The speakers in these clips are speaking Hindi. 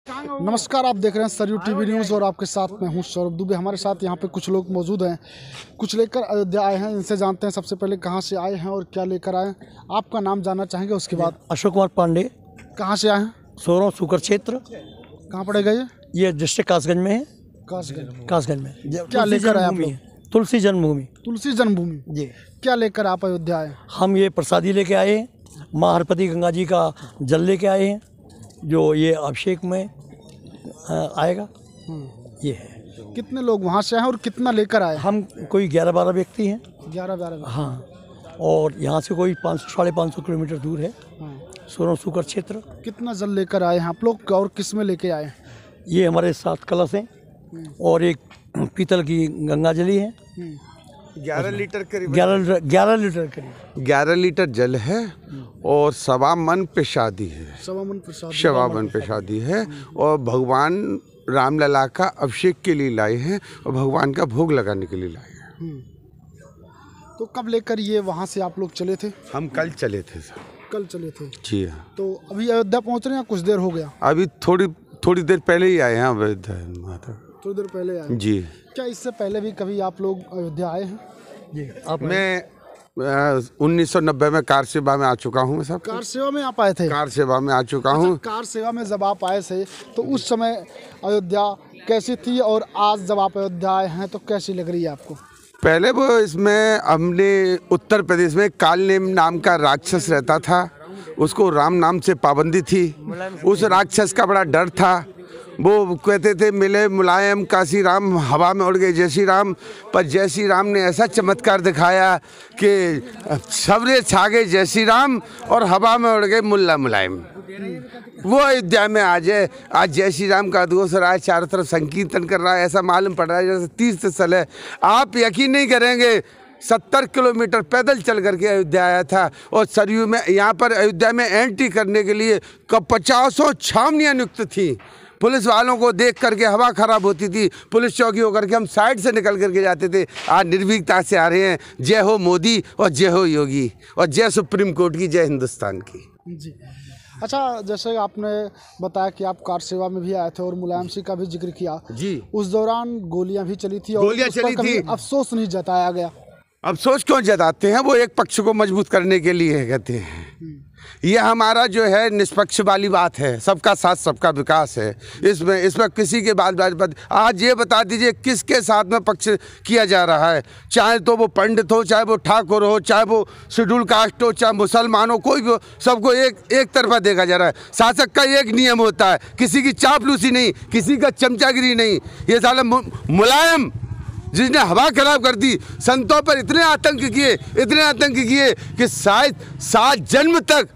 नमस्कार, आप देख रहे हैं सरयू टीवी न्यूज़ और आपके साथ मैं हूं सौरभ दुबे। हमारे साथ यहां पे कुछ लोग मौजूद हैं, कुछ लेकर अयोध्या आए हैं। इनसे जानते हैं सबसे पहले कहां से आए हैं और क्या लेकर आए हैं। आपका नाम जानना चाहेंगे, उसके बाद। अशोक कुमार पांडे। कहां से आए हैं? सोरों सुकर क्षेत्र। कहाँ पड़ेगा ये डिस्ट्रिक्ट कासगंज में है। कासगंज में क्या लेकर आए आप लोग? तुलसी जन्मभूमि। तुलसी जन्मभूमि जी। क्या लेकर आप अयोध्या आए? हम ये प्रसादी लेके आए हैं, माँ हरपति गंगा जी का जल लेके आए हैं, जो ये अभिषेक में आएगा। ये है। कितने लोग वहाँ से आए और कितना लेकर आए? हम कोई 11-12 व्यक्ति हैं। 11-12? हाँ, और यहाँ से कोई 500-550 किलोमीटर दूर है। सोरों सुकर क्षेत्र। कितना जल लेकर आए हैं आप लोग और किस में लेके आए? ये हमारे 7 कलश हैं और एक पीतल की गंगा जली है। 11 लीटर करीब 11 लीटर करीब 11 लीटर जल है और 1.25 मन प्रसादी है। 1.25 मन प्रसादी है और भगवान रामलला का अभिषेक के लिए लाए हैं और भगवान का भोग लगाने के लिए लाए हैं। तो कब लेकर ये वहाँ से आप लोग चले थे? हम कल चले थे सर। कल चले थे? जी हाँ। तो अभी अयोध्या पहुँच रहे हैं, कुछ देर हो गया? अभी थोड़ी देर पहले ही आए हैं अयोध्या। थोड़ी देर पहले आए जी। क्या इससे पहले भी कभी आप लोग अयोध्या आए हैं? जी। मैं 1990 में कार सेवा में आ चुका हूँ। सब कार सेवा में आप आए थे? कार सेवा में आ चुका हूँ। कार सेवा में जब आप आए थे तो उस समय अयोध्या कैसी थी और आज जब आप अयोध्या आए हैं तो कैसी लग रही है आपको? पहले वो इसमें हमने उत्तर प्रदेश में कालनेम नाम का राक्षस रहता था, उसको राम नाम से पाबंदी थी। उस राक्षस का बड़ा डर था। वो कहते थे मिले मुलायम काशी राम, हवा में उड़ गए जय श्री राम। पर जय श्री राम ने ऐसा चमत्कार दिखाया कि सबरे छा गए जय श्री राम और हवा में उड़ गए मुल्ला मुलायम। वो अयोध्या में आज जय श्री राम का उद्घोष रहा है, चारों तरफ संकीर्तन कर रहा है। ऐसा मालूम पड़ रहा है जैसे तीर्थ स्थल है। आप यकीन नहीं करेंगे, 70 किलोमीटर पैदल चल करके अयोध्या आया था और सरयू में यहाँ पर अयोध्या में एंट्री करने के लिए 50 छावनियाँ नियुक्त थी। पुलिस वालों को देख करके हवा खराब होती थी। पुलिस चौकी होकर के हम साइड से निकल करके जाते थे। आज निर्भीकता से आ रहे हैं। जय हो मोदी और जय हो योगी और जय सुप्रीम कोर्ट की, जय हिंदुस्तान की। जी। अच्छा, जैसे आपने बताया कि आप कार सेवा में भी आए थे और मुलायम सिंह का भी जिक्र किया जी। उस दौरान गोलियां भी चली थी और गोलियां चली थी। अफसोस नहीं जताया गया? अफसोस क्यों जताते हैं? वो एक पक्ष को मजबूत करने के लिए कहते हैं। ये हमारा जो है निष्पक्ष वाली बात है, सबका साथ सबका विकास है। इसमें किसी के बाद आज ये बता दीजिए किसके साथ में पक्ष किया जा रहा है? चाहे तो वो पंडित हो, चाहे वो ठाकुर हो, चाहे वो शेड्यूल कास्ट हो, चाहे मुसलमान हो, कोई भी हो, सबको एक तरफा देखा जा रहा है। शासक का एक नियम होता है, किसी की चापलूसी नहीं, किसी का चमचागिरी नहीं। ये साला मुलायम जिसने हवा खराब कर दी, संतों पर इतने आतंक किए कि शायद 7 जन्म तक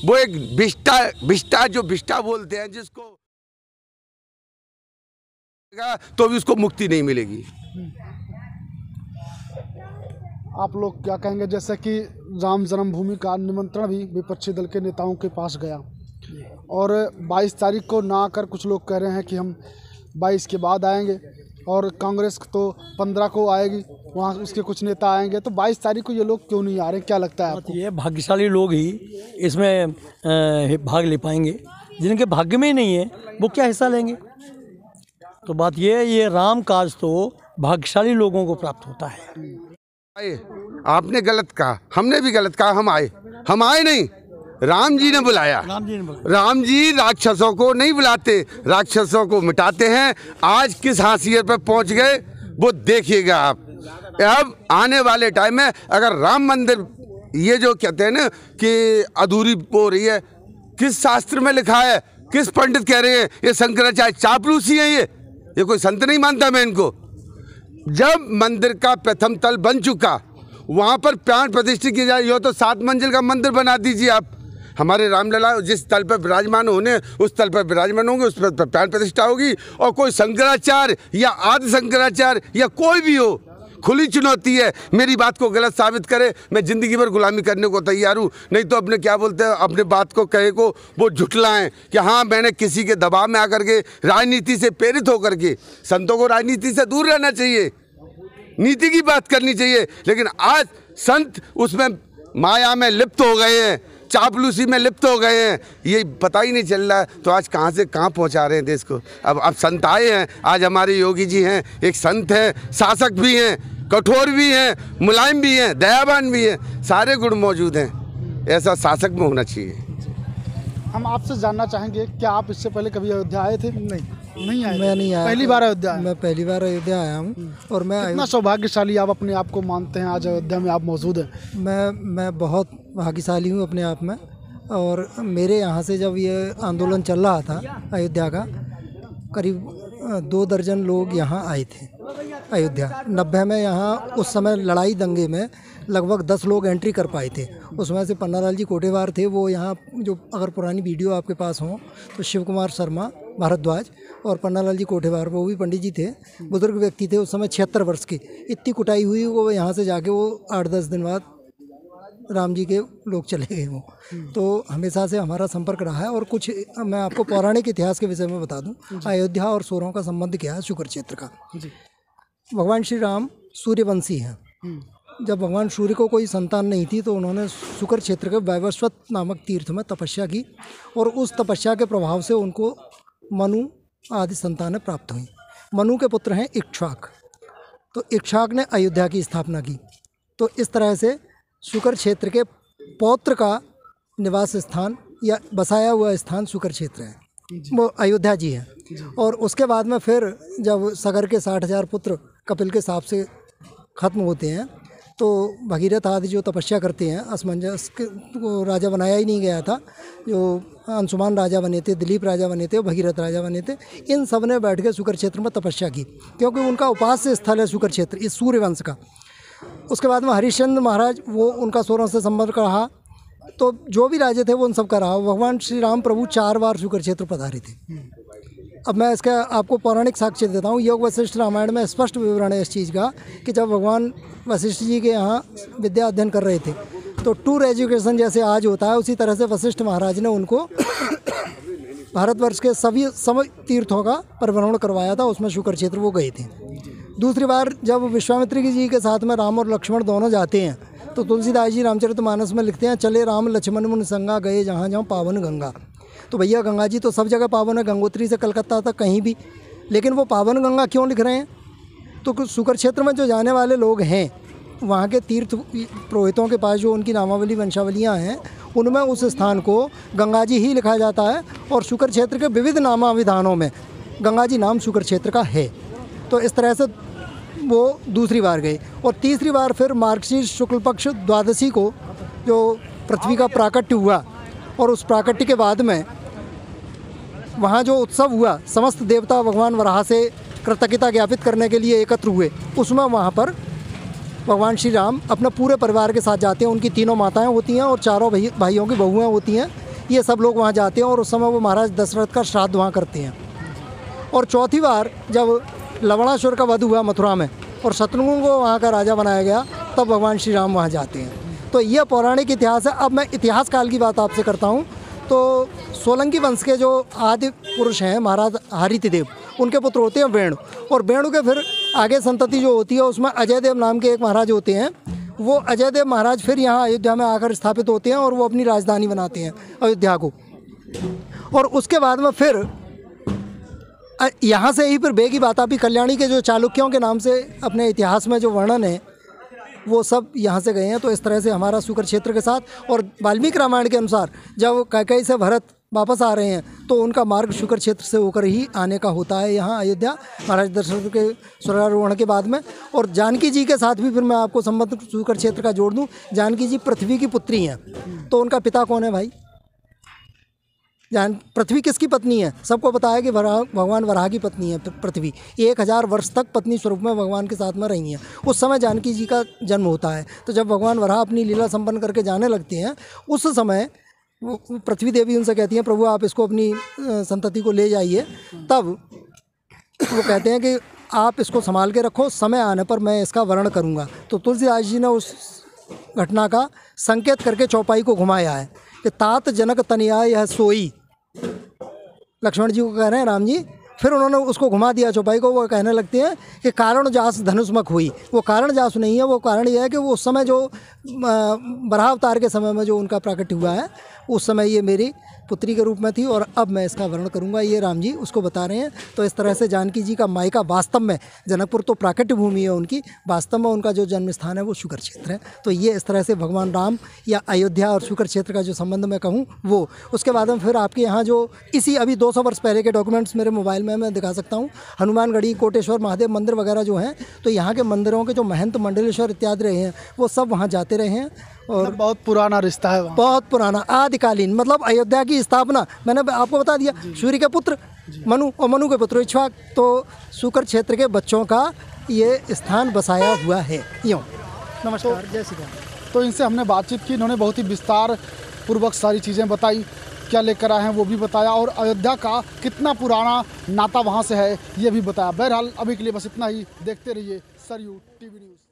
वो एक विष्टा बोलते हैं जिसको तो भी उसको मुक्ति नहीं मिलेगी। आप लोग क्या कहेंगे? जैसे कि राम जन्मभूमि का निमंत्रण भी विपक्षी दल के नेताओं के पास गया और 22 तारीख को ना आकर कुछ लोग कह रहे हैं कि हम 22 के बाद आएंगे और कांग्रेस तो 15 को आएगी, वहाँ उसके कुछ नेता आएंगे। तो 22 तारीख को ये लोग क्यों नहीं आ रहे? क्या लगता है आपको? ये भाग्यशाली लोग ही इसमें भाग ले पाएंगे। जिनके भाग्य में ही नहीं है वो क्या हिस्सा लेंगे? तो बात ये राम काज तो भाग्यशाली लोगों को प्राप्त होता है। आपने गलत कहा, हमने भी गलत कहा। हम आए नहीं, राम जी ने बुलाया। राम जी राक्षसों को नहीं बुलाते, राक्षसों को मिटाते हैं। आज किस हाशियत पर पहुंच गए वो देखिएगा आप। अब आने वाले टाइम में अगर राम मंदिर, ये जो कहते हैं ना कि अधूरी हो रही है, किस शास्त्र में लिखा है? किस पंडित कह रहे हैं? ये शंकराचार्य चापलूसी है। ये कोई संत नहीं मानता मैं इनको। जब मंदिर का प्रथम तल बन चुका, वहाँ पर प्राण प्रतिष्ठा की जाए। यो तो 7 मंजिल का मंदिर बना दीजिए आप। हमारे रामलला जिस तल पर विराजमान होने उस तल पर विराजमान होंगे, उस पर प्राण प्रतिष्ठा होगी। और कोई शंकराचार्य या आदि शंकराचार्य या कोई भी हो, खुली चुनौती है। मेरी बात को गलत साबित करे, मैं ज़िंदगी भर गुलामी करने को तैयार हूँ। नहीं तो अपने क्या बोलते हैं, अपने बात को कहे को वो झुटलाएं कि हाँ मैंने किसी के दबाव में आकर के राजनीति से प्रेरित होकर के। संतों को राजनीति से दूर रहना चाहिए, नीति की बात करनी चाहिए। लेकिन आज संत उसमें माया में लिप्त हो गए हैं। चापलूसी में लिप्त हो गए हैं, ये पता ही नहीं चल रहा है। तो आज कहाँ से कहाँ पहुँचा रहे हैं देश को। अब संत आए हैं, आज हमारे योगी जी हैं, एक संत हैं, शासक भी हैं, कठोर भी हैं, मुलायम भी हैं, दयावान भी हैं, सारे गुण मौजूद हैं। ऐसा शासक में होना चाहिए। हम आपसे जानना चाहेंगे, क्या आप इससे पहले कभी अयोध्या आए थे? नहीं आए। मैं नहीं आया। पहली बार अयोध्या आए? मैं पहली बार अयोध्या आया हूँ। और मैं कितना सौभाग्यशाली आप अपने आप को मानते हैं, आज अयोध्या में आप मौजूद हैं? मैं बहुत भाग्यशाली हूँ अपने आप में। और मेरे यहाँ से जब ये आंदोलन चल रहा था अयोध्या का, करीब 2 दर्जन लोग यहाँ आए थे अयोध्या। 90 में यहाँ उस समय लड़ाई दंगे में लगभग 10 लोग एंट्री कर पाए थे। उसमें से पन्नालाल जी कोटेवार थे, वो यहाँ जो अगर पुरानी वीडियो आपके पास हो तो शिव कुमार शर्मा भारद्वाज और पन्नालाल जी कोटेवार, वो भी पंडित जी थे, बुजुर्ग व्यक्ति थे उस समय, 76 वर्ष के। इतनी कुटाई हुई वो यहाँ से जाके वो 8-10 दिन बाद राम जी के लोग चले गए वो। तो हमेशा से हमारा संपर्क रहा है। और कुछ मैं आपको पौराणिक इतिहास के विषय में बता दूं, अयोध्या और सूरों का संबंध क्या है शुक्र क्षेत्र का। भगवान श्री राम सूर्यवंशी हैं। जब भगवान सूर्य को कोई संतान नहीं थी तो उन्होंने शुक्र क्षेत्र के वैवस्वत नामक तीर्थ में तपस्या की, और उस तपस्या के प्रभाव से उनको मनु आदि संतानें प्राप्त हुई। मनु के पुत्र हैं इक्ष्वाक। तो इक्ष्वाक ने अयोध्या की स्थापना की। तो इस तरह से शुक्र क्षेत्र के पौत्र का निवास स्थान या बसाया हुआ स्थान शुक्र क्षेत्र है, वो अयोध्या जी है। और उसके बाद में फिर जब सगर के 60,000 पुत्र कपिल के साप से खत्म होते हैं तो भगीरथ आदि जो तपस्या करते हैं, असमंजस को राजा बनाया ही नहीं गया था, जो अंशुमान राजा बने थे, दिलीप राजा बने थे, भगीरथ राजा बने थे, इन सब ने बैठ के शुक्र क्षेत्र में तपस्या की, क्योंकि उनका उपास्य स्थल है शुक्र क्षेत्र इस सूर्यवंश का। उसके बाद में हरिश्चंद्र महाराज, वो उनका सूरों से संपर्क रहा, तो जो भी राजे थे वो उन सब का रहा। भगवान श्री राम प्रभु 4 बार शुक्र क्षेत्र पधारे थे। अब मैं इसका आपको पौराणिक साक्ष्य देता हूँ। योग वशिष्ठ रामायण में स्पष्ट विवरण है इस चीज़ का कि जब भगवान वशिष्ठ जी के यहाँ विद्या अध्ययन कर रहे थे तो टूर एजुकेशन जैसे आज होता है, उसी तरह से वशिष्ठ महाराज ने उनको भारतवर्ष के सभी समय तीर्थों का परिभ्रमण करवाया था, उसमें शुक्र क्षेत्र वो गए थे। दूसरी बार जब विश्वामित्र जी के साथ में राम और लक्ष्मण दोनों जाते हैं तो तुलसीदास जी रामचरितमानस में लिखते हैं, चले राम लक्ष्मण मुनि संगा, गए जहाँ जहाँ पावन गंगा। तो भैया गंगा जी तो सब जगह पावन है, गंगोत्री से कलकत्ता तक कहीं भी, लेकिन वो पावन गंगा क्यों लिख रहे हैं? तो शुक्र क्षेत्र में जो जाने वाले लोग हैं, वहाँ के तीर्थ पुरोहितों के पास जो उनकी नामावली वंशावलियाँ हैं, उनमें उस स्थान को गंगा जी ही लिखा जाता है। और शुक्र क्षेत्र के विविध नामाविधानों में गंगा जी नाम शुक्र क्षेत्र का है। तो इस तरह से वो दूसरी बार गए। और तीसरी बार फिर मार्गशीर्ष शुक्ल पक्ष द्वादशी को जो पृथ्वी का प्राकट्य हुआ, और उस प्राकट्य के बाद में वहाँ जो उत्सव हुआ, समस्त देवता भगवान वराह से कृतज्ञता ज्ञापित करने के लिए एकत्र हुए। उसमें वहाँ पर भगवान श्री राम अपने पूरे परिवार के साथ जाते हैं। उनकी 3 माताएं होती हैं और 4 भाइयों की बहुएं होती हैं। ये सब लोग वहाँ जाते हैं और उस समय वो महाराज दशरथ का श्राद्ध वहाँ करते हैं। और चौथी बार जब लवणासुर का वध हुआ मथुरा में और शत्रुघ्न को वहाँ का राजा बनाया गया, तब भगवान श्री राम वहाँ जाते हैं। तो यह पौराणिक इतिहास है। अब मैं इतिहास काल की बात आपसे करता हूँ। तो सोलंकी वंश के जो आदि पुरुष हैं महाराज हरितिदेव, उनके पुत्र होते हैं वेणु, और वेणु के फिर आगे संतति जो होती है उसमें अजय देव नाम के एक महाराज होते हैं। वो अजय देव महाराज फिर यहाँ अयोध्या में आकर स्थापित होते हैं और वो अपनी राजधानी बनाते हैं अयोध्या को। और उसके बाद में फिर यहाँ से ही फिर बेगी बातापी कल्याणी के जो चालुक्यों के नाम से अपने इतिहास में जो वर्णन है वो सब यहाँ से गए हैं। तो इस तरह से हमारा शुक्र क्षेत्र के साथ, और वाल्मीकि रामायण के अनुसार जब कैकेयी से भरत वापस आ रहे हैं तो उनका मार्ग शुक्र क्षेत्र से होकर ही आने का होता है यहाँ अयोध्या, महाराज दशरथ के स्वर्गारोहण के बाद में। और जानकी जी के साथ भी फिर मैं आपको संबंध शुक्र क्षेत्र का जोड़ दूँ। जानकी जी पृथ्वी की पुत्री हैं, तो उनका पिता कौन है भाई? पृथ्वी किसकी पत्नी है? सबको पता है कि भगवान वराह की पत्नी है पृथ्वी। 1000 वर्ष तक पत्नी स्वरूप में भगवान के साथ में रही हैं। उस समय जानकी जी का जन्म होता है। तो जब भगवान वराह अपनी लीला संपन्न करके जाने लगते हैं, उस समय वो पृथ्वी देवी उनसे कहती हैं, प्रभु आप इसको अपनी संतति को ले जाइए। तब वो कहते हैं कि आप इसको संभाल के रखो, समय आने पर मैं इसका वर्णन करूँगा। तो तुलसीदास जी ने उस घटना का संकेत करके चौपाई को घुमाया है कि तात जनक तनया यह सोई। लक्ष्मण जी को कह रहे हैं राम जी, फिर उन्होंने उसको घुमा दिया चौपाई को। वो कहने लगते हैं कि कारण जास धनुष्मक हुई। वो कारण जास नहीं है, वो कारण ये है कि वो उस समय जो बराहावतार के समय में जो उनका प्राकट्य हुआ है, उस समय ये मेरी पुत्री के रूप में थी और अब मैं इसका वर्णन करूंगा। ये राम जी उसको बता रहे हैं। तो इस तरह से जानकी जी का मायका वास्तव में, जनकपुर तो प्राकट्य भूमि है उनकी, वास्तव में उनका जो जन्म स्थान है वो शुकर क्षेत्र है। तो ये इस तरह से भगवान राम या अयोध्या और शुकर क्षेत्र का जो संबंध मैं कहूँ वो। उसके बाद में फिर आपके यहाँ जो इसी अभी 200 वर्ष पहले के डॉक्यूमेंट्स मेरे मोबाइल में मैं दिखा सकता हूँ। हनुमानगढ़ी, कोटेश्वर महादेव मंदिर वगैरह जो हैं, तो यहाँ के मंदिरों के जो महंत मंडलेश्वर इत्यादि रहे हैं वो सब वहाँ जाते रहे हैं। और मतलब बहुत पुराना रिश्ता है वहाँ। बहुत पुराना, आदिकालीन। मतलब अयोध्या की स्थापना मैंने आपको बता दिया, सूर्य के पुत्र मनु और मनु के पुत्र इक्ष्वाक, तो शुकर क्षेत्र के बच्चों का ये स्थान बसाया हुआ है। यूँ नमस्कार, जय श्री राम। तो इनसे हमने बातचीत की, इन्होंने बहुत ही विस्तार पूर्वक सारी चीज़ें बताई, क्या लेकर आए हैं वो भी बताया, और अयोध्या का कितना पुराना नाता वहाँ से है ये भी बताया। बहरहाल अभी के लिए बस इतना ही। देखते रहिए सरयू टीवी न्यूज़।